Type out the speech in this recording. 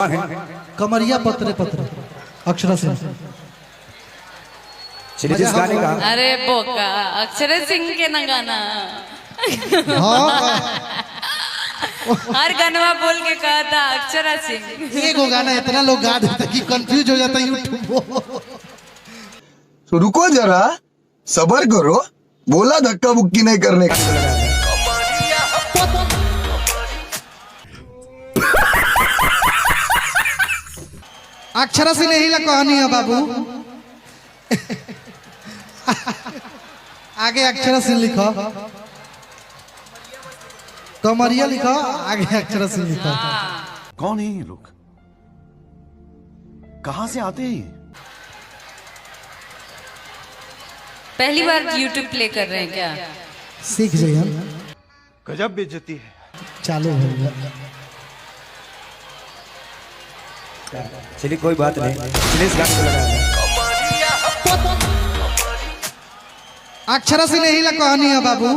कमरिया पत्रे पत्रे अक्षरा सिंह। चलिए जिस गाने का अरे बोका अक्षरा सिंह के ना गाना हाँ हर गानवा बोल के कहा था अक्षरा सिंह। एक गाना इतना लोग गा देते कि कंफ्यूज हो जाता है यूट्यूब। तो रुको जरा, सबर करो, बोला धक्का मुक्की नहीं करने का। अक्षरा सिंह यही ला कहानी है बाबू। आगे अक्षरा सिंह लिखो, कमरिया लिखो, आगे अक्षरा सिंह लिखो। कौन है ये लोग, कहां से आते हैं? पहली बार यूट्यूब प्ले कर रहे हैं क्या? सीख जाइए, गजब बेइज्जती है। चालू हो गया। चलिए कोई बात नहीं, चलिए इस गाने को लगा दें। अक्षरा सिंह यही ला कहानी है बाबू।